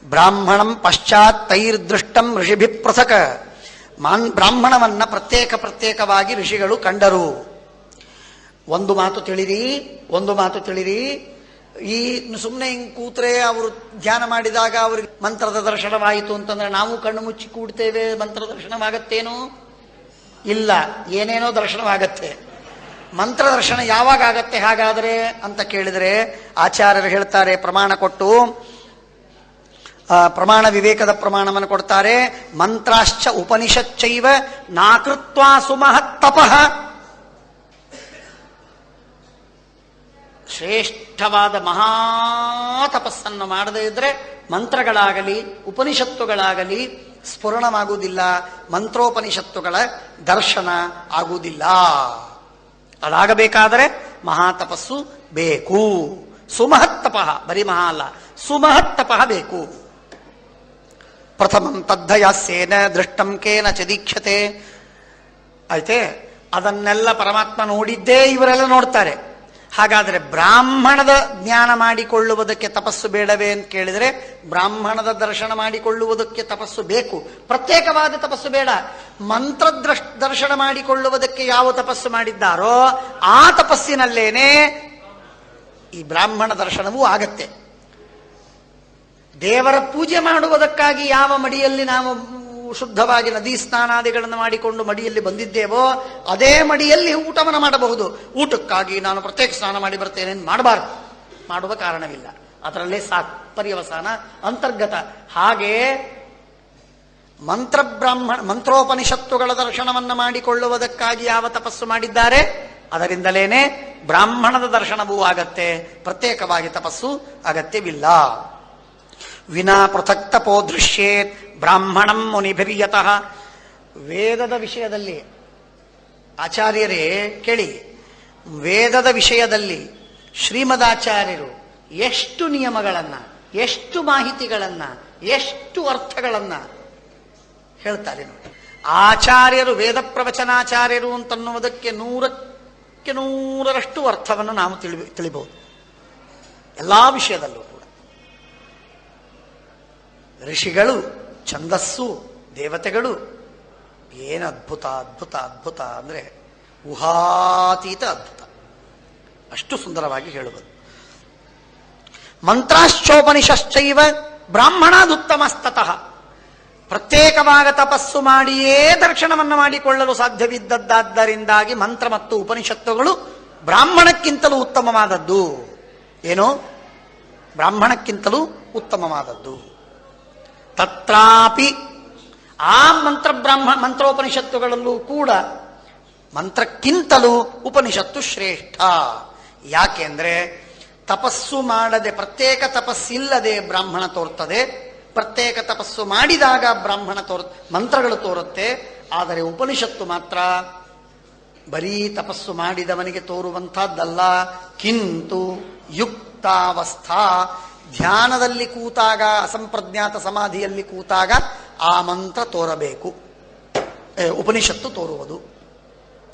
ಬ್ರಾಹ್ಮಣಂ ಪಶ್ಚಾತ್ ತೈರ್ದೃಷ್ಟಂ ಋಷಿಭಿ ಪೃಥಕ್. ಬ್ರಾಹ್ಮಣವನ್ನ ಪ್ರತ್ಯೇಕವಾಗಿ ಋಷಿಗಳು ಕಂಡರು. ಒಂದು ಮಾತು ತಿಳಿರಿ, ಈ ಸುಮ್ಮನೆ ಹಿಂಗ್ ಕೂತ್ರೆ ಅವರು ಧ್ಯಾನ ಮಾಡಿದಾಗ ಅವ್ರಿಗೆ ಮಂತ್ರದ ದರ್ಶನವಾಯಿತು ಅಂತಂದ್ರೆ ನಾವು ಕಣ್ಣು ಮುಚ್ಚಿ ಕೂಡ್ತೇವೆ, ಮಂತ್ರ ದರ್ಶನವಾಗತ್ತೇನೋ? ಇಲ್ಲ, ಏನೇನೋ ದರ್ಶನವಾಗತ್ತೆ. ಮಂತ್ರ ದರ್ಶನ ಯಾವಾಗ ಆಗತ್ತೆ ಹಾಗಾದ್ರೆ ಅಂತ ಕೇಳಿದ್ರೆ ಆಚಾರ್ಯರು ಹೇಳ್ತಾರೆ, ಪ್ರಮಾಣ ಕೊಟ್ಟು ಪ್ರಮಾಣ ವಿವೇಕದ ಪ್ರಮಾಣವನ್ನು ಕೊಡ್ತಾರೆ. ಮಂತ್ರಾಶ್ಚ ಉಪನಿಷಚ್ಚೈವ ನಾಕೃತ್ವಾ ಸುಮಹತ್ತಪಃ. ಶ್ರೇಷ್ಠವಾದ ಮಹಾತಪಸ್ಸನ್ನು ಮಾಡದೇ ಇದ್ರೆ ಮಂತ್ರಗಳಾಗಲಿ ಉಪನಿಷತ್ತುಗಳಾಗಲಿ ಸ್ಫುರಣವಾಗುವುದಿಲ್ಲ, ಮಂತ್ರೋಪನಿಷತ್ತುಗಳ ದರ್ಶನ ಆಗುವುದಿಲ್ಲ. ಅದಾಗಬೇಕಾದರೆ ಮಹಾತಪಸ್ಸು ಬೇಕು. ಸುಮಹತ್ತಪಃ, ಬರೀ ಮಹಾ ಅಲ್ಲ, ಸುಮಹತ್ತಪಃ ಬೇಕು. ಪ್ರಥಮಂ ತದ್ಧಯಾಸ್ಯೇನ ದೃಷ್ಟಂ ಕೇನ ಚ ದೀಕ್ಷತೆ. ಆಯ್ತೆ, ಅದನ್ನೆಲ್ಲ ಪರಮಾತ್ಮ ನೋಡಿದ್ದೇ ಇವರೆಲ್ಲ ನೋಡ್ತಾರೆ. ಹಾಗಾದರೆ ಬ್ರಾಹ್ಮಣದ ಜ್ಞಾನ ಮಾಡಿಕೊಳ್ಳುವುದಕ್ಕೆ ತಪಸ್ಸು ಬೇಡವೇ ಅಂತ ಕೇಳಿದರೆ ಬ್ರಾಹ್ಮಣದ ದರ್ಶನ ಮಾಡಿಕೊಳ್ಳುವುದಕ್ಕೆ ತಪಸ್ಸು ಬೇಕು, ಪ್ರತ್ಯೇಕವಾದ ತಪಸ್ಸು ಬೇಡ. ಮಂತ್ರ ದರ್ಶನ ಮಾಡಿಕೊಳ್ಳುವುದಕ್ಕೆ ಯಾವ ತಪಸ್ಸು ಮಾಡಿದ್ದಾರೋ ಆ ತಪಸ್ಸಿನಲ್ಲೇನೆ ಈ ಬ್ರಾಹ್ಮಣ ದರ್ಶನವೂ ಆಗತ್ತೆ. ದೇವರ ಪೂಜೆ ಮಾಡುವುದಕ್ಕಾಗಿ ಯಾವ ಮಡಿಯಲ್ಲಿ ನಾವು ಶುದ್ಧವಾಗಿ ನದಿ ಸ್ನಾನಾದಿಗಳನ್ನು ಮಾಡಿಕೊಂಡು ಮಡಿಯಲ್ಲಿ ಬಂದಿದ್ದೇವೋ ಅದೇ ಮಡಿಯಲ್ಲಿ ಊಟವನ್ನು ಮಾಡಬಹುದು. ಊಟಕ್ಕಾಗಿ ನಾನು ಪ್ರತ್ಯೇಕ ಸ್ನಾನ ಮಾಡಿ ಬರ್ತೇನೆ ಮಾಡಬಾರ್ದು, ಮಾಡುವ ಕಾರಣವಿಲ್ಲ. ಅದರಲ್ಲೇ ಸಾಕು, ಪರ್ಯವಸಾನ ಅಂತರ್ಗತ. ಹಾಗೆ ಮಂತ್ರೋಪನಿಷತ್ತುಗಳ ದರ್ಶನವನ್ನು ಮಾಡಿಕೊಳ್ಳುವುದಕ್ಕಾಗಿ ಯಾವ ತಪಸ್ಸು ಮಾಡಿದ್ದಾರೆ ಅದರಿಂದಲೇನೆ ಬ್ರಾಹ್ಮಣದ ದರ್ಶನವೂ ಆಗತ್ತೆ, ಪ್ರತ್ಯೇಕವಾಗಿ ತಪಸ್ಸು ಅಗತ್ಯವಿಲ್ಲ. ವಿನಾ ಪೃಥಕ್ ತಪೋ ದೃಶ್ಯೇತ್ ಬ್ರಾಹ್ಮಣಂ ಮುನಿಭಿರ್ಯತಃ. ವೇದದ ವಿಷಯದಲ್ಲಿ ಆಚಾರ್ಯರೇ ಕೇಳಿ, ವೇದದ ವಿಷಯದಲ್ಲಿ ಶ್ರೀಮದಾಚಾರ್ಯರು ಎಷ್ಟು ನಿಯಮಗಳನ್ನ, ಎಷ್ಟು ಮಾಹಿತಿಗಳನ್ನ, ಎಷ್ಟು ಅರ್ಥಗಳನ್ನ ಹೇಳ್ತಾರೆ ನೋಡಿ. ಆಚಾರ್ಯರು ವೇದ ಪ್ರವಚನಾಚಾರ್ಯರು ಅಂತನ್ನುವುದಕ್ಕೆ 100% ಅರ್ಥವನ್ನು ನಾವು ತಿಳಿಬಹುದು ಎಲ್ಲಾ ವಿಷಯದಲ್ಲೂ ಕೂಡ. ಋಷಿಗಳು, ಛಂದಸ್ಸು, ದೇವತೆಗಳು ಏನು ಅದ್ಭುತ ಅದ್ಭುತ ಅದ್ಭುತ ಅಂದ್ರೆ ಊಹಾತೀತ ಅದ್ಭುತ, ಅಷ್ಟು ಸುಂದರವಾಗಿ ಹೇಳುವುದು. ಮಂತ್ರಾಶ್ಚೋಪನಿಷಶ್ಚೈವ ಬ್ರಾಹ್ಮಣಾದುತ್ತಮಸ್ತತಃ. ಪ್ರತ್ಯೇಕವಾಗ ತಪಸ್ಸು ಮಾಡಿಯೇ ದರ್ಶನವನ್ನು ಮಾಡಿಕೊಳ್ಳಲು ಸಾಧ್ಯವಿದ್ದದ್ದಾದ್ದರಿಂದಾಗಿ ಮಂತ್ರ ಮತ್ತು ಉಪನಿಷತ್ತುಗಳು ಬ್ರಾಹ್ಮಣಕ್ಕಿಂತಲೂ ಉತ್ತಮವಾದದ್ದು. ಏನು? ಬ್ರಾಹ್ಮಣಕ್ಕಿಂತಲೂ ಉತ್ತಮವಾದದ್ದು. ತತ್ರಾಪಿ ಆ ಮಂತ್ರೋಪನಿಷತ್ತುಗಳಲ್ಲೂ ಕೂಡ ಮಂತ್ರಕ್ಕಿಂತಲೂ ಉಪನಿಷತ್ತು ಶ್ರೇಷ್ಠ. ಯಾಕೆಂದ್ರೆ ತಪಸ್ಸು ಮಾಡದೆ, ಪ್ರತ್ಯೇಕ ತಪಸ್ಸಿಲ್ಲದೆ ಬ್ರಾಹ್ಮಣ ತೋರ್ತದೆ, ಪ್ರತ್ಯೇಕ ತಪಸ್ಸು ಮಾಡಿದಾಗ ಮಂತ್ರಗಳು ತೋರುತ್ತೆ. ಆದರೆ ಉಪನಿಷತ್ತು ಮಾತ್ರ ಬರೀ ತಪಸ್ಸು ಮಾಡಿದವನಿಗೆ ತೋರುವಂತಹದ್ದಲ್ಲ. ಕಿಂತು ಯುಕ್ತಾವಸ್ಥಾ, ಧ್ಯಾನದಲ್ಲಿ ಕೂತಾಗ, ಅಸಂಪ್ರಜ್ಞಾತ ಸಮಾಧಿಯಲ್ಲಿ ಕೂತಾಗ ಆ ಮಂತ್ರ ತೋರಬೇಕು. ಉಪನಿಷತ್ತು ತೋರುವುದು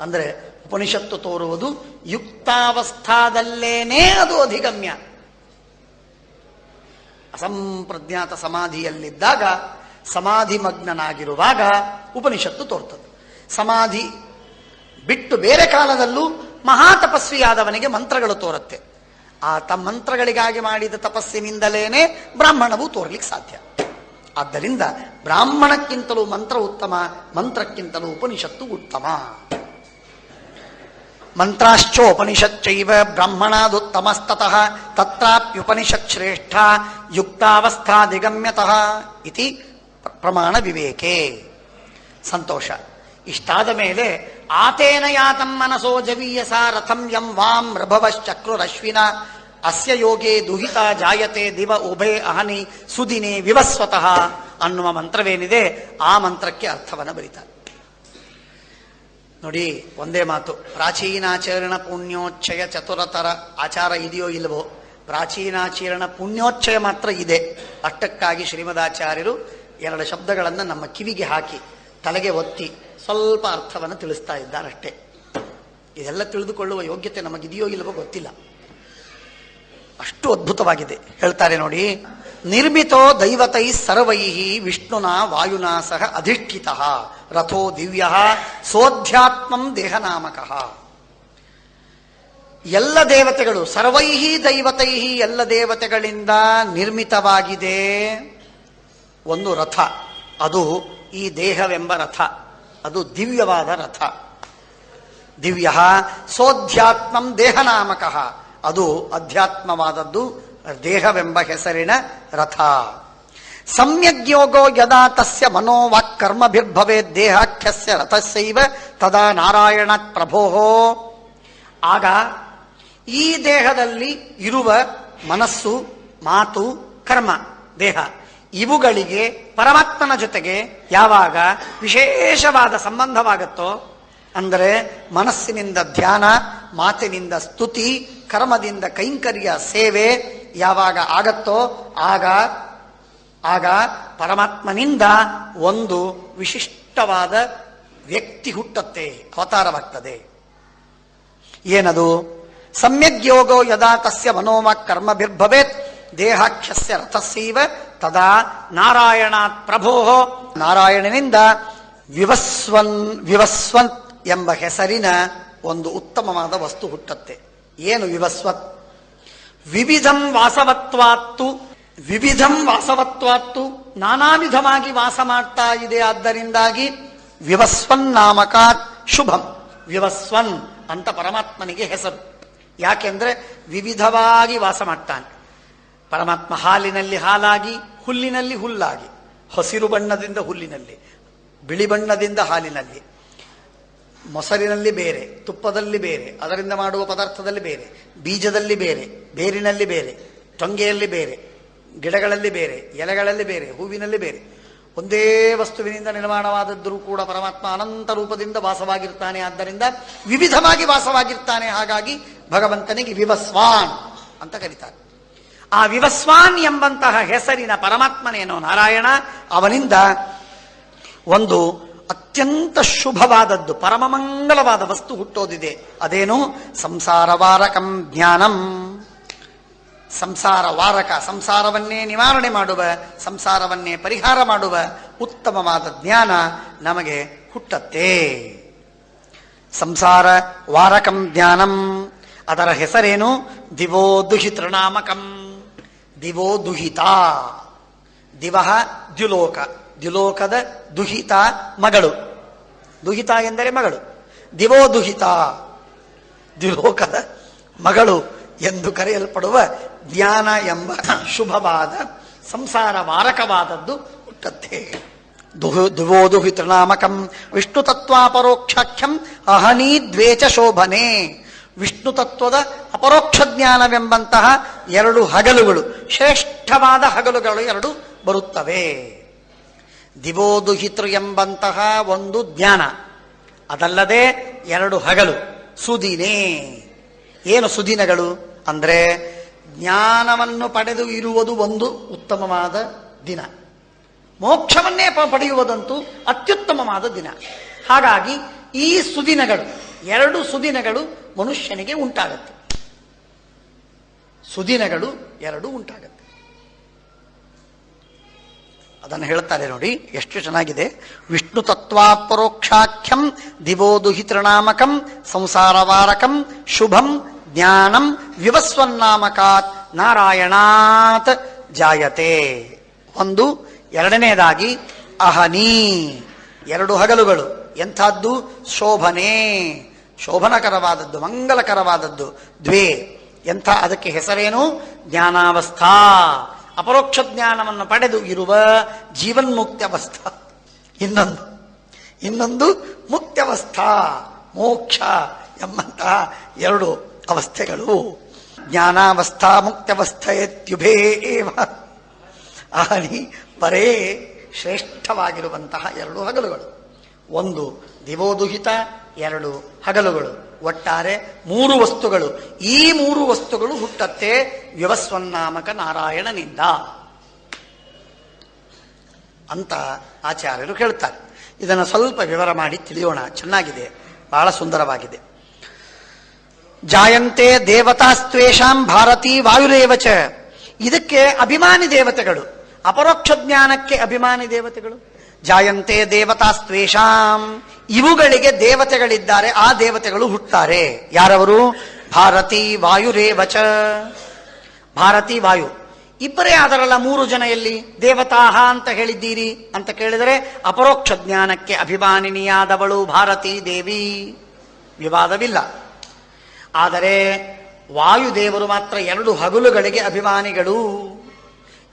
ಅಂದ್ರೆ ಉಪನಿಷತ್ತು ತೋರುವುದು ಯುಕ್ತಾವಸ್ಥಾದಲ್ಲೇನೇ ಅದು ಅಧಿಗಮ್ಯ. ಅಸಂಪ್ರಜ್ಞಾತ ಸಮಾಧಿಯಲ್ಲಿದ್ದಾಗ, ಸಮಾಧಿ ಮಗ್ನನಾಗಿರುವಾಗ ಉಪನಿಷತ್ತು ತೋರ್ತದೆ. ಸಮಾಧಿ ಬಿಟ್ಟು ಬೇರೆ ಕಾಲದಲ್ಲೂ ಮಹಾತಪಸ್ವಿಯಾದವನಿಗೆ ಮಂತ್ರಗಳು ತೋರುತ್ತೆ. ಆ ಮಂತ್ರಗಳಿಗಾಗಿ ಮಾಡಿದ ತಪಸ್ಸಿನಿಂದಲೇನೆ ಬ್ರಾಹ್ಮಣವು ತೋರ್ಲಿಕ್ಕೆ ಸಾಧ್ಯ. ಆದ್ದರಿಂದ ಬ್ರಾಹ್ಮಣಕ್ಕಿಂತಲೂ ಮಂತ್ರ ಉತ್ತಮ, ಮಂತ್ರಕ್ಕಿಂತಲೂ ಉಪನಿಷತ್ತು ಉತ್ತಮ. ಮಂತ್ರಾಶ್ಚೋಪನಿಷಚ್ಚೈವ ಬ್ರಾಹ್ಮಣಾದುತ್ತಮಸ್ತತಃ ತತ್ರಾಪ್ಯುಪನಿಷತ್ ಶ್ರೇಷ್ಠ ಯುಕ್ತಾವಸ್ಥಾಧಿಗಮ್ಯತಃ ಇತಿ ಪ್ರಮಾಣ ವಿವೇಕೆ. ಸಂತೋಷ. ಇಷ್ಟಾದ ಮೇಲೆ ಆತೇನ ಯಾತಂ ಮನಸೋ ಜವೀಯಸ ರಥಂ ಯಂ ವಾಂ ರಭವಶ್ಚಕ್ರುರಶ್ವಿನ ಅಸ್ಯ ಯೋಗೇ ದುಹಿತ ಜಾಯತೆ ದಿವ ಉಭಯ ಅಹನಿ ಸುದಿನೇ ವಿವಸ್ವತಃ ಅನ್ನುವ ಮಂತ್ರವೇನಿದೆ ಆ ಮಂತ್ರಕ್ಕೆ ಅರ್ಥವನ್ನು ಬರೀತಾರೆ ನೋಡಿ. ಒಂದೇ ಮಾತು, ಪ್ರಾಚೀನಾಚರಣ ಪುಣ್ಯೋಚ್ಚಯ ಚತುರತರ ಆಚಾರ ಇದೆಯೋ ಇಲ್ಲವೋ, ಪ್ರಾಚೀನಾಚರಣ ಪುಣ್ಯೋಚ್ಚಯ ಮಾತ್ರ ಇದೆ. ಅಷ್ಟಕ್ಕಾಗಿ ಶ್ರೀಮದಾಚಾರ್ಯರು 2 ಶಬ್ದಗಳನ್ನು ನಮ್ಮ ಕಿವಿಗೆ ಹಾಕಿ ತಲೆಗೆ ಒತ್ತಿ ಸ್ವಲ್ಪ ಅರ್ಥವನ್ನು ತಿಳಿಸ್ತಾ ಇದ್ದಾರಷ್ಟೇ. ಇದೆಲ್ಲ ತಿಳಿದುಕೊಳ್ಳುವ ಯೋಗ್ಯತೆ ನಮಗಿದೆಯೋ ಇಲ್ಲವೋ ಗೊತ್ತಿಲ್ಲ, ಅಷ್ಟು ಅದ್ಭುತವಾಗಿದೆ. ಹೇಳ್ತಾರೆ ನೋಡಿ, ನಿರ್ಮಿತೋ ದೈವತೈ ಸರ್ವೈ ವಿಷ್ಣುನಾ ವಾಯುನಾ ಸಹ ಅಧಿಷ್ಠಿತ ರಥೋ ದಿವ್ಯ ಸೋಧ್ಯಾತ್ಮಂ ದೇಹನಾಮಕಃ. ಎಲ್ಲ ದೇವತೆಗಳು ಸರ್ವೈಹಿ ದೈವತೈಹಿ ಎಲ್ಲ ದೇವತೆಗಳಿಂದ ನಿರ್ಮಿತವಾಗಿದೆ ಒಂದು ರಥ. ಅದು ಈ ದೇಹವೆಂಬ ರಥ. ಅದು ದಿವ್ಯವಾದ ರಥ. ದಿವ್ಯ ಸೋಧ್ಯಾತ್ಮಂ ದೇಹನಾಮಕಃ. ಅದು ಅಧ್ಯಾತ್ಮವಾದದ್ದು, ದೇಹವೆಂಬ ಹೆಸರಿನ ರಥ. ಸಮ್ಯಗ್ಯೋಗೋ ಯದಾ ತಸ್ಯ ಮನೋವಾಕ್ಕರ್ಮಭಿರ್ಭವೇದ್ ದೇಹಾಖ್ಯಸ್ಯ ರಥಸ್ಯೈವ ತದಾ ನಾರಾಯಣಾತ್ ಪ್ರಭೋಃ. ಆಗ ಈ ದೇಹದಲ್ಲಿ ಇರುವ ಮನಸ್ಸು, ಮಾತು, ಕರ್ಮ, ದೇಹ ಇವುಗಳಿಗೆ ಪರಮಾತ್ಮನ ಜೊತೆಗೆ ಯಾವಾಗ ವಿಶೇಷವಾದ ಸಂಬಂಧವಾಗುತ್ತೋ, ಅಂದರೆ ಮನಸ್ಸಿನಿಂದ ಧ್ಯಾನ, ಮಾತಿನಿಂದ ಸ್ತುತಿ, ಕರ್ಮದಿಂದ ಕೈಂಕರ್ಯ ಸೇವೆ ಯಾವಾಗ ಆಗತ್ತೋ ಆಗ ಪರಮಾತ್ಮನಿಂದ ಒಂದು ವಿಶಿಷ್ಟವಾದ ವ್ಯಕ್ತಿ ಹುಟ್ಟುತ್ತೆ, ಅವತಾರವಾಗ್ತದೆ. ಏನದು? ಸಮ್ಯಗ್ಯೋಗೋ ಯದಾ ತಸ್ಯ ಮನೋವಾಕ್ ಕರ್ಮಭಿರ್ಭವೇತ್ ದೇಹಾಖ್ಯಸ್ಯ ರಥಸ್ಯೈವ ತದಾ ನಾರಾಯಣಾತ್ ಪ್ರಭೋಃ. ನಾರಾಯಣನಿಂದ ವಿವಸ್ವನ್ ಎಂಬ ಹೆಸರಿನ ಒಂದು ಉತ್ತಮವಾದ ವಸ್ತು ಹುಟ್ಟುತ್ತೆ. ಏನು ವಿವಸ್ವತ್? ವಿವಿಧಂ ವಾಸವತ್ವಾತ್ತು ನಾನಾ ವಿಧವಾಗಿ ವಾಸ ಮಾಡ್ತಾ ಇದೆ. ಆದ್ದರಿಂದಾಗಿ ವಿವಸ್ವನ್ ನಾಮಕಾತ್ ಶುಭಂ. ವಿವಸ್ವನ್ ಅಂತ ಪರಮಾತ್ಮನಿಗೆ ಹೆಸರು. ಯಾಕೆಂದ್ರೆ ವಿವಿಧವಾಗಿ ವಾಸ ಮಾಡ್ತಾನೆ ಪರಮಾತ್ಮ. ಹಾಲಿನಲ್ಲಿ ಹಾಲಾಗಿ, ಹುಲ್ಲಿನಲ್ಲಿ ಹುಲ್ಲಾಗಿ, ಹಸಿರು ಬಣ್ಣದಿಂದ ಹುಲ್ಲಿನಲ್ಲಿ, ಬಿಳಿ ಬಣ್ಣದಿಂದ ಹಾಲಿನಲ್ಲಿ, ಮೊಸರಿನಲ್ಲಿ ಬೇರೆ, ತುಪ್ಪದಲ್ಲಿ ಬೇರೆ, ಅದರಿಂದ ಮಾಡುವ ಪದಾರ್ಥದಲ್ಲಿ ಬೇರೆ, ಬೀಜದಲ್ಲಿ ಬೇರೆ, ಬೇರಿನಲ್ಲಿ ಬೇರೆ, ಟೊಂಗೆಯಲ್ಲಿ ಬೇರೆ, ಗಿಡಗಳಲ್ಲಿ ಬೇರೆ, ಎಲೆಗಳಲ್ಲಿ ಬೇರೆ, ಹೂವಿನಲ್ಲಿ ಬೇರೆ, ಒಂದೇ ವಸ್ತುವಿನಿಂದ ನಿರ್ಮಾಣವಾದದ್ದರೂ ಕೂಡ ಪರಮಾತ್ಮ ಅನಂತ ರೂಪದಿಂದ ವಾಸವಾಗಿರ್ತಾನೆ. ಆದ್ದರಿಂದ ವಿವಿಧವಾಗಿ ವಾಸವಾಗಿರ್ತಾನೆ. ಹಾಗಾಗಿ ಭಗವಂತನಿಗೆ ವಿವಸ್ವಾನ್ ಅಂತ ಕರೀತಾರೆ. ಆ ವಿವಸ್ವಾನ್ ಎಂಬಂತಹ ಹೆಸರಿನ ಪರಮಾತ್ಮನೇನೋ ನಾರಾಯಣ, ಅವನಿಂದ ಒಂದು ಅತ್ಯಂತ ಶುಭವಾದದ್ದು, ಪರಮಮಂಗಲವಾದ ವಸ್ತು ಹುಟ್ಟೋದಿದೆ. ಅದೇನು? ಸಂಸಾರವಾರಕಂ ಜ್ಞಾನಂ. ಸಂಸಾರ ವಾರಕ, ಸಂಸಾರವನ್ನೇ ನಿವಾರಣೆ ಮಾಡುವ, ಸಂಸಾರವನ್ನೇ ಪರಿಹಾರ ಮಾಡುವ ಉತ್ತಮವಾದ ಜ್ಞಾನ ನಮಗೆ ಹುಟ್ಟತ್ತೆ. ಸಂಸಾರ ವಾರಕಂ ಜ್ಞಾನಂ. ಅದರ ಹೆಸರೇನು? ದಿವೋ ದುಹಿತೃನಾಮಕಂ. ದಿವೋ ದುಹಿತ. ದಿವಃ ದ್ಯುಲೋಕ, ದ್ಯುಲೋಕದ ದುಹಿತ ಮಗಳು. ದುಹಿತ ಎಂದರೆ ಮಗಳು. ದಿವೋ ದುಹಿತ, ದ್ಯುಲೋಕದ ಮಗಳು ಎಂದು ಕರೆಯಲ್ಪಡುವ ಜ್ಞಾನ ಎಂಬ ಶುಭವಾದ ಸಂಸಾರ ವಾರಕವಾದದ್ದು ಹುಟ್ಟತ್ತೆ. ದಿವೋ ದುಹಿತೃನಾಮಕಂ ವಿಷ್ಣು ತತ್ವಾಪರೋಕ್ಷಾಖ್ಯಂ ಅಹನೀ ದ್ವೇಚ ಶೋಭನೆ. ವಿಷ್ಣು ತತ್ವದ ಅಪರೋಕ್ಷ ಜ್ಞಾನವೆಂಬಂತಹ ಎರಡು ಹಗಲುಗಳು, ಶ್ರೇಷ್ಠವಾದ ಹಗಲುಗಳು ಎರಡು ಬರುತ್ತವೆ. ದಿವೋದುಹಿತೃ ಎಂಬಂತಹ ಒಂದು ಜ್ಞಾನ, ಅದಲ್ಲದೆ ಎರಡು ಹಗಲು, ಸುದಿನೇ. ಏನು ಸುದಿನಗಳು ಅಂದ್ರೆ ಜ್ಞಾನವನ್ನು ಪಡೆದು ಇರುವುದು ಒಂದು ಉತ್ತಮವಾದ ದಿನ, ಮೋಕ್ಷವನ್ನೇ ಪಡೆಯುವುದಂತೂ ಅತ್ಯುತ್ತಮವಾದ ದಿನ. ಹಾಗಾಗಿ ಈ ಸುದಿನಗಳು, ಎರಡು ಸುದಿನಗಳು ಮನುಷ್ಯನಿಗೆ ಉಂಟಾಗತ್ತೆ. ಸುದಿನಗಳು ಎರಡು ಉಂಟಾಗತ್ತೆ. ಅದನ್ನು ಹೇಳ್ತಾರೆ ನೋಡಿ, ಎಷ್ಟು ಚೆನ್ನಾಗಿದೆ. ವಿಷ್ಣು ತತ್ವಾಪರೋಕ್ಷಾಖ್ಯಂ ದಿವೋದುಹಿತೃನಾಮಕಂ ಸಂಸಾರವಾರಕಂ ಶುಭಂ ಜ್ಞಾನಂ ವಿವಸ್ವನ್ನಾಮಕಾತ್ ನಾರಾಯಣಾತ್ ಜಾಯತೆ. ಒಂದು. ಎರಡನೇದಾಗಿ ಅಹನಿ, ಎರಡು ಹಗಲುಗಳು. ಎಂಥದ್ದು? ಶೋಭನೆ, ಶೋಭನಕರವಾದದ್ದು, ಮಂಗಲಕರವಾದದ್ದು. ದ್ವೇ, ಎಂಥ, ಅದಕ್ಕೆ ಹೆಸರೇನು? ಜ್ಞಾನಾವಸ್ಥಾ. ಅಪರೋಕ್ಷ ಜ್ಞಾನವನ್ನು ಪಡೆದು ಇರುವ ಜೀವನ್ಮುಕ್ತ್ಯವಸ್ಥಾ. ಇನ್ನೊಂದು ಮುಕ್ತ್ಯವಸ್ಥಾ, ಮೋಕ್ಷ ಎಂಬಂತಹ ಎರಡು ಅವಸ್ಥೆಗಳು. ಜ್ಞಾನಾವಸ್ಥಾ ಮುಕ್ತ್ಯವಸ್ಥೆಯುಭೇ ಏವ ಅಹನಿ ಪರೇ. ಶ್ರೇಷ್ಠವಾಗಿರುವಂತಹ ಎರಡು ಹಗಲುಗಳು. ಒಂದು ದಿವೋದುಹಿತ, ಎರಡು ಹಗಲುಗಳು. ಒಟ್ಟಾರೆ ಮೂರು ವಸ್ತುಗಳು. ಈ ಮೂರು ವಸ್ತುಗಳು ಹುಟ್ಟತ್ತೆ ವಿವಸ್ವನ್ನಾಮಕ ನಾರಾಯಣನಿಂದ ಅಂತ ಆಚಾರ್ಯರು ಹೇಳ್ತಾರೆ. ಇದನ್ನು ಸ್ವಲ್ಪ ವಿವರ ಮಾಡಿ ತಿಳಿಯೋಣ. ಚೆನ್ನಾಗಿದೆ, ಬಹಳ ಸುಂದರವಾಗಿದೆ. ಜಾಯಂತೆ ದೇವತಾಸ್ತ್ವೇಷಾಂ ಭಾರತೀ ವಾಯುರೇವಚ ಇದಕ್ಕೆ ಅಭಿಮಾನಿ ದೇವತೆಗಳು, ಅಪರೋಕ್ಷ ಜ್ಞಾನಕ್ಕೆ ಅಭಿಮಾನಿ ದೇವತೆಗಳು. ಜಾಯಂತೆ ದೇವತಾಸ್ತ್ವೇಷಾಂ, ಇವುಗಳಿಗೆ ದೇವತೆಗಳಿದ್ದಾರೆ, ಆ ದೇವತೆಗಳು ಹುಟ್ತಾರೆ. ಯಾರವರು? ಭಾರತೀ ವಾಯುರೇವಚ. ಭಾರತೀ ವಾಯು ಇಬ್ಬರೇ ಆದರಲ್ಲ, 3 ಜನ ಎಲ್ಲಿ? ದೇವತಾಹ ಅಂತ ಹೇಳಿದ್ದೀರಿ ಅಂತ ಕೇಳಿದರೆ ಅಪರೋಕ್ಷ ಜ್ಞಾನಕ್ಕೆ ಅಭಿಮಾನಿನಿಯಾದವಳು ಭಾರತೀ ದೇವಿ, ವಿವಾದವಿಲ್ಲ. ಆದರೆ ವಾಯುದೇವರು ಮಾತ್ರ 2 ಹಗಲುಗಳಿಗೆ ಅಭಿಮಾನಿಗಳು.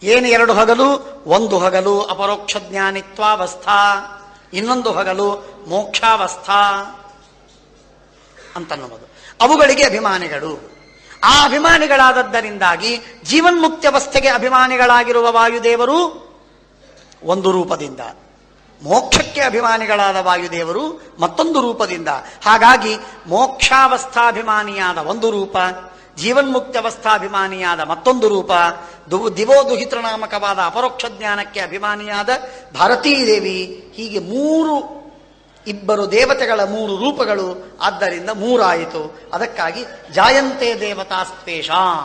ಏನು 2 ಹಗಲು? ಒಂದು ಹಗಲು ಅಪರೋಕ್ಷ ಜ್ಞಾನಿತ್ವಾವಸ್ಥಾ, ಇನ್ನೊಂದು ಹಗಲು ಮೋಕ್ಷಾವಸ್ಥಾ ಅಂತನ್ನುವುದು. ಅವುಗಳಿಗೆ ಅಭಿಮಾನಿಗಳು. ಆ ಅಭಿಮಾನಿಗಳಾದದ್ದರಿಂದಾಗಿ ಜೀವನ್ಮುಕ್ತ್ಯವಸ್ಥೆಗೆ ಅಭಿಮಾನಿಗಳಾಗಿರುವ ವಾಯುದೇವರು ಒಂದು ರೂಪದಿಂದ, ಮೋಕ್ಷಕ್ಕೆ ಅಭಿಮಾನಿಗಳಾದ ವಾಯುದೇವರು ಮತ್ತೊಂದು ರೂಪದಿಂದ. ಹಾಗಾಗಿ ಮೋಕ್ಷಾವಸ್ಥಾಭಿಮಾನಿಯಾದ ಒಂದು ರೂಪ, ಜೀವನ್ಮುಕ್ತ್ಯವಸ್ಥಾಭಿಮಾನಿಯಾದ ಮತ್ತೊಂದು ರೂಪ, ದಿವೋದುಹಿತೃನಾಮಕವಾದ ಅಪರೋಕ್ಷ ಜ್ಞಾನಕ್ಕೆ ಅಭಿಮಾನಿಯಾದ ಭಾರತೀ ದೇವಿ. ಹೀಗೆ 3 ಇಬ್ಬರು ದೇವತೆಗಳ 3 ರೂಪಗಳು. ಆದ್ದರಿಂದ 3 ಆಯಿತು. ಅದಕ್ಕಾಗಿ ಜಾಯಂತೆ ದೇವತಾಸ್ತ್ವೇಷಾಂ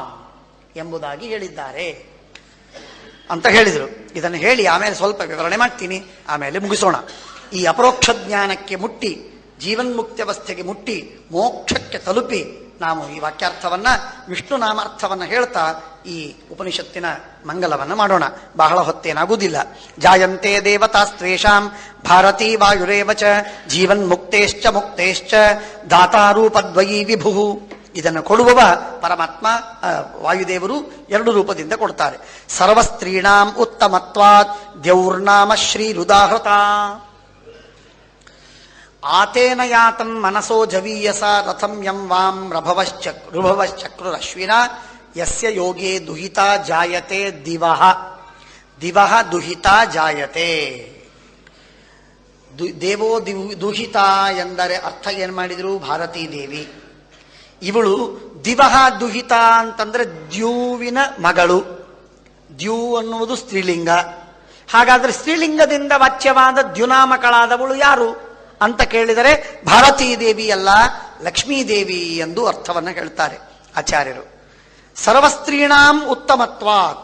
ಎಂಬುದಾಗಿ ಹೇಳಿದ್ದಾರೆ ಅಂತ ಹೇಳಿದರು. ಇದನ್ನು ಹೇಳಿ ಆಮೇಲೆ ಸ್ವಲ್ಪ ವಿವರಣೆ ಮಾಡ್ತೀನಿ, ಆಮೇಲೆ ಮುಗಿಸೋಣ. ಈ ಅಪರೋಕ್ಷ ಜ್ಞಾನಕ್ಕೆ ಮುಟ್ಟಿ, ಜೀವನ್ಮುಕ್ತ್ಯವಸ್ಥೆಗೆ ಮುಟ್ಟಿ, ಮೋಕ್ಷಕ್ಕೆ ತಲುಪಿ ನಾವು ಈ ವಾಕ್ಯಾರ್ಥವನ್ನ, ವಿಷ್ಣು ನಾಮಾರ್ಥವನ್ನ ಹೇಳ್ತಾ ಈ ಉಪನಿಷತ್ತಿನ ಮಂಗಲವನ್ನ ಮಾಡೋಣ. ಬಹಳ ಹೊತ್ತೇನಾಗುವುದಿಲ್ಲ. ಜಾಯಂತೆ ದೇವತಾಸ್ತ್ವೇಷಾಂ ಭಾರತೀ ವಾಯುರೇವಚ ಜೀವನ್ಮುಕ್ತೇಶ್ಚ ಮುಕ್ತೇಶ್ಚ ದಾತಾರೂಪದ್ವಯೀ ವಿಭು. ಇದನ್ನು ಕೊಡುವವ ಪರಮಾತ್ಮ, ವಾಯುದೇವರು 2 ರೂಪದಿಂದ ಕೊಡ್ತಾರೆ. ಸರ್ವಸ್ತ್ರೀಣಾಂ ಉತ್ತಮತ್ವಾತ್ ದ್ಯೌರ್ನಾಮ ಶ್ರೀರುದಾಹೃತ. ಆತೇನ ಯಾತಂ ಮನಸೋ ಜವೀಯಸ ರಥಂ ಯಂ ವಾಂ ರುಭವಶ್ಚಕ್ರುರಶ್ವಿನ ಯಸ್ಯ ಯೋಗೇ ದುಹಿತಾ ಜಾಯತೆ ದಿವಃ. ದಿವಃ ದುಹಿತಾ ಜಾಯತೆ. ದೇವೋ ದುಹಿತಾ ಎಂದರೆ ಅರ್ಥ ಏನ್ ಮಾಡಿದ್ರು? ಭಾರತೀ ದೇವಿ. ಇವಳು ದಿವಹ ದುಹಿತ ಅಂತಂದ್ರೆ ದ್ಯೂವಿನ ಮಗಳು. ದ್ಯೂ ಅನ್ನುವುದು ಸ್ತ್ರೀಲಿಂಗ. ಹಾಗಾದ್ರೆ ಸ್ತ್ರೀಲಿಂಗದಿಂದ ವಾಚ್ಯವಾದ ದ್ಯುನಾಮಕಳಾದವಳು ಯಾರು ಅಂತ ಕೇಳಿದರೆ ಭಾರತೀ ದೇವಿ ಅಲ್ಲ, ಲಕ್ಷ್ಮೀದೇವಿ ಎಂದು ಅರ್ಥವನ್ನು ಹೇಳ್ತಾರೆ ಆಚಾರ್ಯರು. ಸರ್ವಸ್ತ್ರೀಣಾಂ ಉತ್ತಮತ್ವಾತ್.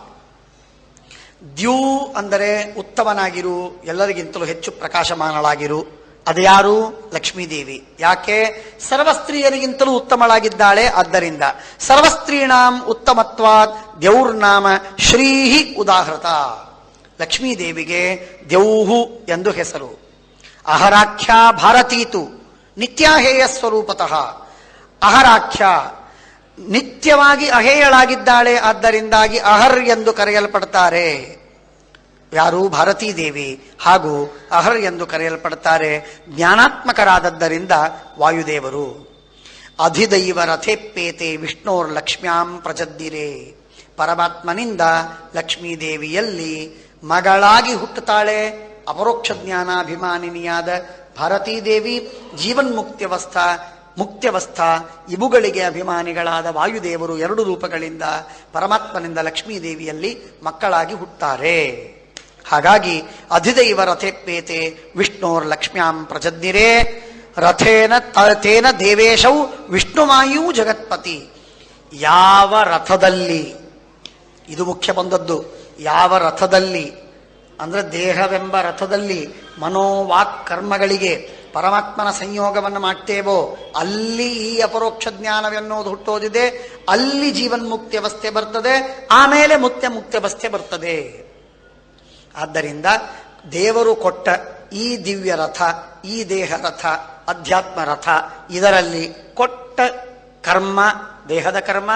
ದ್ಯೂ ಅಂದರೆ ಉತ್ತಮನಾಗಿರು, ಎಲ್ಲರಿಗಿಂತಲೂ ಹೆಚ್ಚು ಪ್ರಕಾಶಮಾನಳಾಗಿರು. ಅದು ಯಾರು? ಲಕ್ಷ್ಮೀದೇವಿ. ಯಾಕೆ? ಸರ್ವಸ್ತ್ರೀಯರಿಗಿಂತಲೂ ಉತ್ತಮಳಾಗಿದ್ದಾಳೆ. ಆದ್ದರಿಂದ ಸರ್ವಸ್ತ್ರೀಣಾಂ ಉತ್ತಮತ್ವಾತ್ ದ್ಯೌರ್ನಾಮ ಶ್ರೀಹಿ ಉದಾಹೃತ. ಲಕ್ಷ್ಮೀದೇವಿಗೆ ದ್ಯೌಹು ಎಂದು ಹೆಸರು. ಅಹರಾಖ್ಯ ಭಾರತೀತು ನಿತ್ಯಾಹೇಯ ಸ್ವರೂಪತಃ. ಅಹರಾಖ್ಯ ನಿತ್ಯವಾಗಿ ಅಹೇಯಳಾಗಿದ್ದಾಳೆ, ಆದ್ದರಿಂದಾಗಿ ಅಹರ್ ಎಂದು ಕರೆಯಲ್ಪಡ್ತಾರೆ. ಯಾರು? ಭಾರತೀ ದೇವಿ. ಹಾಗೂ ಅಹರ್ ಎಂದು ಕರೆಯಲ್ಪಡ್ತಾರೆ ಜ್ಞಾನಾತ್ಮಕರಾದದ್ದರಿಂದ ವಾಯುದೇವರು. ಅಧಿದೈವ ರಥೇಪ್ಪೇತೆ ವಿಷ್ಣೋರ್ ಲಕ್ಷ್ಮ್ಯಾಂ ಪ್ರಜದ್ದಿರೆ. ಪರಮಾತ್ಮನಿಂದ ಲಕ್ಷ್ಮೀದೇವಿಯಲ್ಲಿ ಮಗಳಾಗಿ ಹುಟ್ಟುತ್ತಾಳೆ ಅಪರೋಕ್ಷ ಜ್ಞಾನಾಭಿಮಾನಿನಿಯಾದ ಭಾರತೀ ದೇವಿ. ಜೀವನ್ಮುಕ್ತ್ಯವಸ್ಥಾ, ಮುಕ್ತ್ಯವಸ್ಥಾ ಇವುಗಳಿಗೆ ಅಭಿಮಾನಿಗಳಾದ ವಾಯುದೇವರು 2 ರೂಪಗಳಿಂದ ಪರಮಾತ್ಮನಿಂದ ಲಕ್ಷ್ಮೀದೇವಿಯಲ್ಲಿ ಮಕ್ಕಳಾಗಿ ಹುಟ್ಟುತ್ತಾರೆ. ಹಾಗಾಗಿ ಅಧಿದೈವ ರಥೇಪ್ಪೇತೆ ವಿಷ್ಣೋರ್ ಲಕ್ಷ್ಮ್ಯಾಂ ಪ್ರಜದ್ನಿರೇ. ರಥೇನ ತೇನ ದೇವೇಶೌ ವಿಷ್ಣುವಾಯೂ ಜಗತ್ಪತಿ. ಯಾವ ರಥದಲ್ಲಿ, ಇದು ಮುಖ್ಯ ಬಂದದ್ದು, ಯಾವ ರಥದಲ್ಲಿ ಅಂದ್ರೆ ದೇಹವೆಂಬ ರಥದಲ್ಲಿ ಮನೋವಾಕ್ ಕರ್ಮಗಳಿಗೆ ಪರಮಾತ್ಮನ ಸಂಯೋಗವನ್ನು ಮಾಡ್ತೇವೋ ಅಲ್ಲಿ ಈ ಅಪರೋಕ್ಷ ಜ್ಞಾನವೆನ್ನೋದು ಹುಟ್ಟೋದಿದೆ. ಅಲ್ಲಿ ಜೀವನ್ಮುಕ್ತ್ಯವಸ್ಥೆ ಬರ್ತದೆ, ಆಮೇಲೆ ಮುಕ್ತ್ಯವಸ್ಥೆ ಬರ್ತದೆ. ಆದ್ದರಿಂದ ದೇವರು ಕೊಟ್ಟ ಈ ದಿವ್ಯ ರಥ, ಈ ದೇಹ ರಥ, ಅಧ್ಯಾತ್ಮ ರಥ, ಇದರಲ್ಲಿ ಕೊಟ್ಟ ಕರ್ಮ, ದೇಹದ ಕರ್ಮ,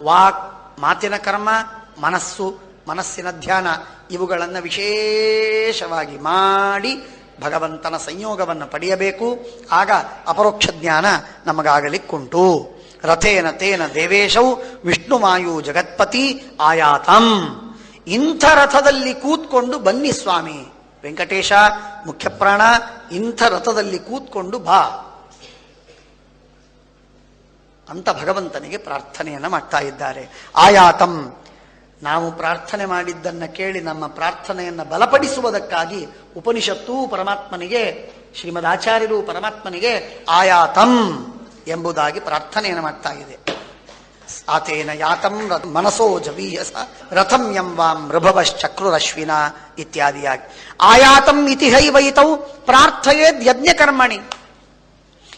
ವಾಕ್ ಮಾತಿನ ಕರ್ಮ, ಮನಸ್ಸು ಮನಸ್ಸಿನ ಧ್ಯಾನ, ಇವುಗಳನ್ನು ವಿಶೇಷವಾಗಿ ಮಾಡಿ ಭಗವಂತನ ಸಂಯೋಗವನ್ನು ಪಡೆಯಬೇಕು. ಆಗ ಅಪರೋಕ್ಷ ಜ್ಞಾನ ನಮಗಾಗಲಿಕ್ಕುಂಟು. ರಥೇನ ತೇನ ದೇವೇಶೌ ವಿಷ್ಣುವಾಯು ಜಗತ್ಪತಿ ಆಯಾತಂ. ಇಂಥ ರಥದಲ್ಲಿ ಕೂತ್ಕೊಂಡು ಬನ್ನಿ ಸ್ವಾಮಿ ವೆಂಕಟೇಶ ಮುಖ್ಯಪ್ರಾಣ, ಇಂಥ ರಥದಲ್ಲಿ ಕೂತ್ಕೊಂಡು ಬಾ ಅಂತ ಭಗವಂತನಿಗೆ ಪ್ರಾರ್ಥನೆಯನ್ನು ಮಾಡ್ತಾ ಇದ್ದಾರೆ. ಆಯಾತಂ, ನಾವು ಪ್ರಾರ್ಥನೆ ಮಾಡಿದ್ದನ್ನು ಕೇಳಿ ನಮ್ಮ ಪ್ರಾರ್ಥನೆಯನ್ನು ಬಲಪಡಿಸುವುದಕ್ಕಾಗಿ ಉಪನಿಷತ್ತು ಪರಮಾತ್ಮನಿಗೆ, ಶ್ರೀಮದ್ ಆಚಾರ್ಯರು ಪರಮಾತ್ಮನಿಗೆ ಆಯಾತಂ ಎಂಬುದಾಗಿ ಪ್ರಾರ್ಥನೆಯನ್ನು ಮಾಡ್ತಾ ಇದೆ. ಆತೇನ ಯಾತಂ ಮನಸೋ ಜವೀಯಸ ರಥಂ ಯಂ ವಾಂ ಮೃಭವಶ್ಚಕ್ರುರಶ್ವಿನ ಇತ್ಯಾದಿಯಾಗಿ ಆಯಾತಂ ಇತಿ ಹೈವೈತೌ ಪ್ರಾರ್ಥಯೇದ್ ಯಜ್ಞ ಕರ್ಮಣಿ.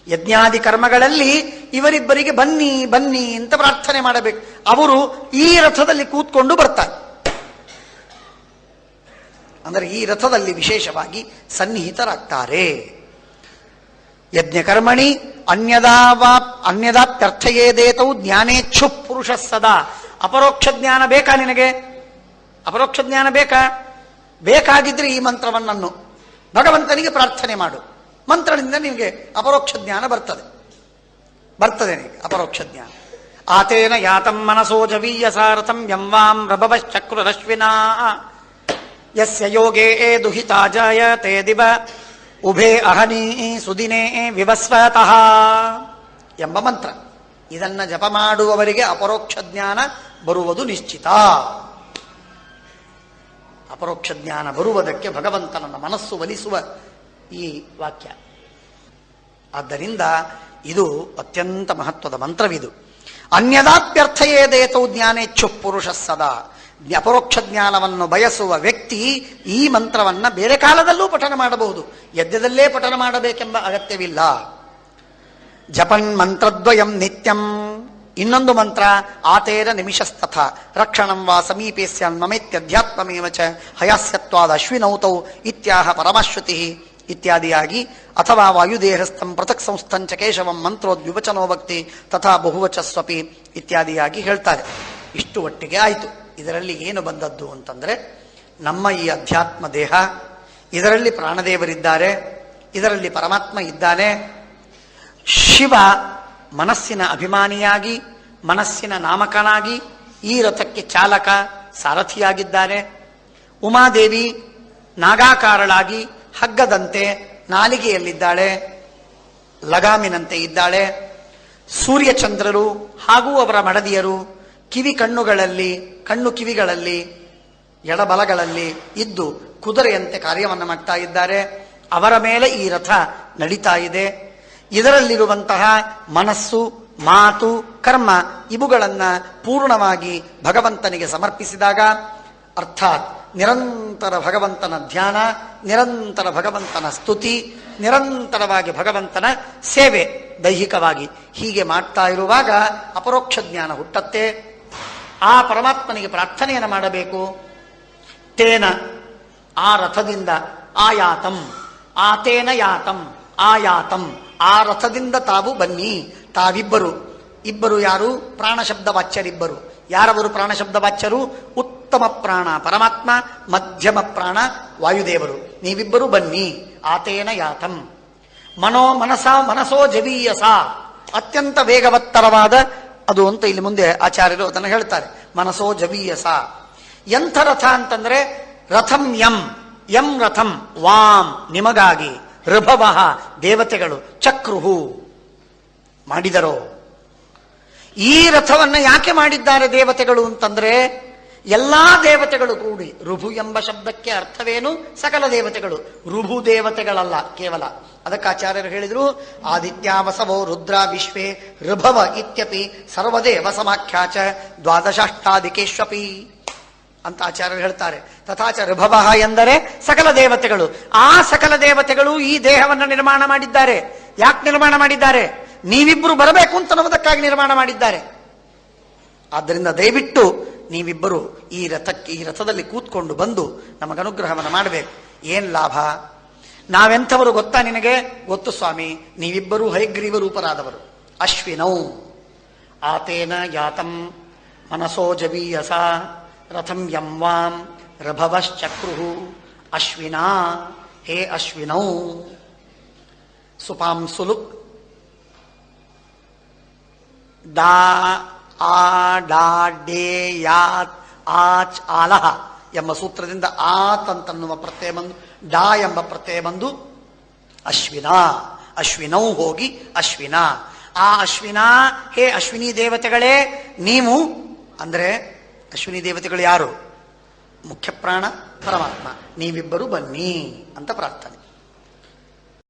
ಯಜ್ಞಾದಿ ಕರ್ಮಗಳಲ್ಲಿ ಇವರಿಬ್ಬರಿಗೆ ಬನ್ನಿ ಬನ್ನಿ ಅಂತ ಪ್ರಾರ್ಥನೆ ಮಾಡಬೇಕು. ಅವರು ಈ ರಥದಲ್ಲಿ ಕೂತ್ಕೊಂಡು ಬರ್ತಾರೆ. ಅಂದರೆ ಈ ರಥದಲ್ಲಿ ವಿಶೇಷವಾಗಿ ಸನ್ನಿಹಿತರಾಗ್ತಾರೆ. ಯಜ್ಞಕರ್ಮಣಿ ಅನ್ಯದಾಪ್ಯರ್ಥಯೇದೇತೌ ಜ್ಞಾನೇಚ್ಛು ಪುರುಷ ಸದಾ. ಅಪರೋಕ್ಷ ಜ್ಞಾನ ಬೇಕಾ ನಿನಗೆ? ಅಪರೋಕ್ಷ ಜ್ಞಾನ ಬೇಕಾ? ಬೇಕಾಗಿದ್ರೆ ಈ ಮಂತ್ರವನ್ನು ಭಗವಂತನಿಗೆ ಪ್ರಾರ್ಥನೆ ಮಾಡು. ಮಂತ್ರದಿಂದ ನಿಮಗೆ ಅಪರೋಕ್ಷ ಜ್ಞಾನ ಬರ್ತದೆ ನಿಮಗೆ ಅಪರೋಕ್ಷ ಜ್ಞಾನ. ಆತೇನ ಯಾತಂ ಮನಸೋ ಜವೀಯಸಾರಥಂ ಯಂ ವಾಂ ರಭವಶ್ಚಕ್ರುರಶ್ವಿನಾ ಯಸ್ಯ ಯೋಗೇ ದುಹಿತಾ ಜಾಯತೆ ದಿವ ಉಭೇ ಅಹನಿ ಸುದಿನೇ ವಿವಸ್ವತಃ ಎಂಬ ಮಂತ್ರ. ಇದನ್ನ ಜಪ ಮಾಡುವವರಿಗೆ ಅಪರೋಕ್ಷ ಜ್ಞಾನ ಬರುವುದು ನಿಶ್ಚಿತ. ಅಪರೋಕ್ಷ ಜ್ಞಾನ ಬರುವುದಕ್ಕೆ ಭಗವಂತನನ್ನ ಮನಸ್ಸು ಒಲಿಸುವ ಈ ವಾಕ್ಯ. ಆದ್ದರಿಂದ ಇದು ಅತ್ಯಂತ ಮಹತ್ವದ ಮಂತ್ರವಿದು. ಅನ್ಯದಾಪ್ಯರ್ಥಯೇದೇತೌ ಜ್ಞಾನೇಚ್ಛು ಪುರುಷ ಸದಾ. ಅಪರೋಕ್ಷ ಜ್ಞಾನವನ್ನು ಬಯಸುವ ವ್ಯಕ್ತಿ ಈ ಮಂತ್ರವನ್ನ ಬೇರೆ ಕಾಲದಲ್ಲೂ ಪಠನ ಮಾಡಬಹುದು, ಯಜ್ಞದಲ್ಲೇ ಪಠನ ಮಾಡಬೇಕೆಂಬ ಅಗತ್ಯವಿಲ್ಲ. ಜಪನ್ ಮಂತ್ರದ್ವಯಂ ನಿತ್ಯಂ. ಇನ್ನೊಂದು ಮಂತ್ರ ಆತೇರ ನಿಮಿಷಸ್ತಥ ರಕ್ಷಣಂ ವಾ ಸಮೀಪೇ ಸ್ಯಾನ್ ಮಮೇತ್ಯಧ್ಯಾತ್ಮಮೇವ ಚ ಹಯಾಸ್ಯತ್ವಾದ ಅಶ್ವಿನೌತೌ ಇತ್ಯಾಹ ಪರಮಾಶ್ರುತಿ ಇತ್ಯಾದಿಯಾಗಿ. ಅಥವಾ ವಾಯುದೇಹಸ್ಥಂ ಪೃಥಕ್ ಸಂಸ್ಥಂಚ ಕೇಶವಂ ಮಂತ್ರೋದ್ವಿವಚನೋ ಭಕ್ತಿ ತಥಾ ಬಹುವಚಸ್ವಪಿ ಇತ್ಯಾದಿಯಾಗಿ ಹೇಳ್ತಾರೆ. ಇಷ್ಟು ಒಟ್ಟಿಗೆ ಆಯಿತು. ಇದರಲ್ಲಿ ಏನು ಬಂದದ್ದು ಅಂತಂದ್ರೆ, ನಮ್ಮ ಈ ಅಧ್ಯಾತ್ಮ ದೇಹ, ಇದರಲ್ಲಿ ಪ್ರಾಣದೇವರಿದ್ದಾರೆ, ಇದರಲ್ಲಿ ಪರಮಾತ್ಮ ಇದ್ದಾನೆ. ಶಿವ ಮನಸ್ಸಿನ ಅಭಿಮಾನಿಯಾಗಿ, ಮನಸ್ಸಿನ ನಾಮಕನಾಗಿ ಈ ರಥಕ್ಕೆ ಚಾಲಕ ಸಾರಥಿಯಾಗಿದ್ದಾರೆ. ಉಮಾದೇವಿ ನಾಗಾಕಾರಳಾಗಿ ಹಗ್ಗದಂತೆ ನಾಲಿಗೆಯಲ್ಲಿದ್ದಾಳೆ, ಲಗಾಮಿನಂತೆ ಇದ್ದಾಳೆ. ಸೂರ್ಯಚಂದ್ರರು ಹಾಗೂ ಅವರ ಮಡದಿಯರು ಕಣ್ಣುಗಳಲ್ಲಿ, ಕಣ್ಣು ಕಿವಿಗಳಲ್ಲಿ, ಎಡಬಲಗಳಲ್ಲಿ ಇದ್ದು ಕುದುರೆಯಂತೆ ಕಾರ್ಯವನ್ನು ಮಾಡ್ತಾ ಇದ್ದಾರೆ. ಅವರ ಮೇಲೆ ಈ ರಥ ನಡೀತಾ ಇದೆ. ಇದರಲ್ಲಿರುವಂತಹ ಮನಸ್ಸು, ಮಾತು, ಕರ್ಮ ಇವುಗಳನ್ನ ಪೂರ್ಣವಾಗಿ ಭಗವಂತನಿಗೆ ಸಮರ್ಪಿಸಿದಾಗ, ಅರ್ಥಾತ್ ನಿರಂತರ ಭಗವಂತನ ಧ್ಯಾನ, ನಿರಂತರ ಭಗವಂತನ ಸ್ತುತಿ, ನಿರಂತರವಾಗಿ ಭಗವಂತನ ಸೇವೆ ದೈಹಿಕವಾಗಿ ಹೀಗೆ ಮಾಡ್ತಾ ಇರುವಾಗ ಅಪರೋಕ್ಷ ಜ್ಞಾನ ಹುಟ್ಟತ್ತೆ. ಆ ಪರಮಾತ್ಮನಿಗೆ ಪ್ರಾರ್ಥನೆಯನ್ನು ಮಾಡಬೇಕು. ತೇನ ಆ ರಥದಿಂದ ಆಯಾತಂ, ಆತೇನ ಯಾತಂ ಆಯಾತಂ, ಆ ರಥದಿಂದ ತಾವು ಬನ್ನಿ. ಇಬ್ಬರು ಯಾರು? ಪ್ರಾಣಶಬ್ದ ವಾಚ್ಯರಿಬ್ಬರು. ಯಾರವರು ಪ್ರಾಣಶಬ್ದ ವಾಚ್ಯರು? ಉತ್ತಮ ಪ್ರಾಣ ಪರಮಾತ್ಮ, ಮಧ್ಯಮ ಪ್ರಾಣ ವಾಯುದೇವರು. ನೀವಿಬ್ಬರು ಬನ್ನಿ. ಆತೇನ ಯಾತಂ. ಮನಸೋ ಜವೀಯಸ, ಅತ್ಯಂತ ವೇಗವತ್ತರವಾದ ಅದು ಅಂತ ಇಲ್ಲಿ ಮುಂದೆ ಆಚಾರ್ಯರು ಅದನ್ನು ಹೇಳ್ತಾರೆ. ಮನಸೋ ಜವೀಯಸ. ಎಂಥ ರಥ ಅಂತಂದ್ರೆ ರಥಂ ಯಂ ರಥಂ ವಾಂ ನಿಮಗಾಗಿ, ಋಭವ ದೇವತೆಗಳು, ಚಕ್ರುಹು ಮಾಡಿದರೋ. ಈ ರಥವನ್ನ ಯಾಕೆ ಮಾಡಿದ್ದಾರೆ ದೇವತೆಗಳು ಅಂತಂದ್ರೆ, ಎಲ್ಲಾ ದೇವತೆಗಳು ಕೂಡಿ, ಋಭು ಎಂಬ ಶಬ್ದಕ್ಕೆ ಅರ್ಥವೇನು? ಸಕಲ ದೇವತೆಗಳು. ಋಭು ದೇವತೆಗಳಲ್ಲ ಕೇವಲ. ಅದಕ್ಕೆ ಆಚಾರ್ಯರು ಹೇಳಿದ್ರು, ಆದಿತ್ಯಾವಸವೋ ರುದ್ರ ವಿಶ್ವೇ ಋಭವ ಇತ್ಯಪಿ ಸರ್ವದೇವ ಸಮಾಖ್ಯಾಚ ದ್ವಾದಶಾಷ್ಟಾಧಿಕೇಶ್ವಪಿ ಅಂತ ಆಚಾರ್ಯರು ಹೇಳ್ತಾರೆ. ತಥಾಚ ಋಭವ ಎಂದರೆ ಸಕಲ ದೇವತೆಗಳು. ಆ ಸಕಲ ದೇವತೆಗಳು ಈ ದೇಹವನ್ನು ನಿರ್ಮಾಣ ಮಾಡಿದ್ದಾರೆ. ಯಾಕೆ ನಿರ್ಮಾಣ ಮಾಡಿದ್ದಾರೆ? ನೀವಿಬ್ಬರು ಬರಬೇಕು ಅಂತ ಅನ್ನೋದಕ್ಕಾಗಿ ನಿರ್ಮಾಣ ಮಾಡಿದ್ದಾರೆ. ಆದ್ದರಿಂದ ದಯವಿಟ್ಟು ನೀವಿಬ್ಬರು ಈ ರಥದಲ್ಲಿ ಕೂತ್ಕೊಂಡು ಬಂದು ನಮಗನುಗ್ರಹವನ್ನು ಮಾಡಬೇಕು. ಏನ್ ಲಾಭ? ನಾವೆಂಥವರು ಗೊತ್ತಾ ನಿನಗೆ? ಗೊತ್ತು ಸ್ವಾಮಿ, ನೀವಿಬ್ಬರೂ ಹಯಗ್ರೀವ ರೂಪರಾದವರು. ಅಶ್ವಿನೌ ಆತೇನ ಯಾತಂ ಮನಸೋ ಜವೀಯಸ ರಥಂ ಯಂ ವಾಂ ರಭವಶ್ಚಕ್ರುಹು ಅಶ್ವಿನಾ. ಹೇ ಅಶ್ವಿನೌ ಸುಪಾಂಸುಲುಕ್ ಡಾ ಆ ಡಾ ಡೇ ಯಾತ್ ಆಚ್ ಆಲಹ ಎಂಬ ಸೂತ್ರದಿಂದ ಆತ್ ಅಂತನ್ನುವ ಪ್ರತ್ಯಯ ಬಂದು ಡಾ ಎಂಬ ಪ್ರತ್ಯಯ ಬಂದು ಅಶ್ವಿನಾ. ಅಶ್ವಿನೌ ಹೋಗಿ ಅಶ್ವಿನಾ. ಆ ಅಶ್ವಿನಾ, ಹೇ ಅಶ್ವಿನಿ ದೇವತೆಗಳೇ, ನೀವು ಅಂದ್ರೆ ಅಶ್ವಿನಿ ದೇವತೆಗಳು ಯಾರು? ಮುಖ್ಯ ಪ್ರಾಣ ಪರಮಾತ್ಮ. ನೀವಿಬ್ಬರು ಬನ್ನಿ ಅಂತ ಪ್ರಾರ್ಥನೆ.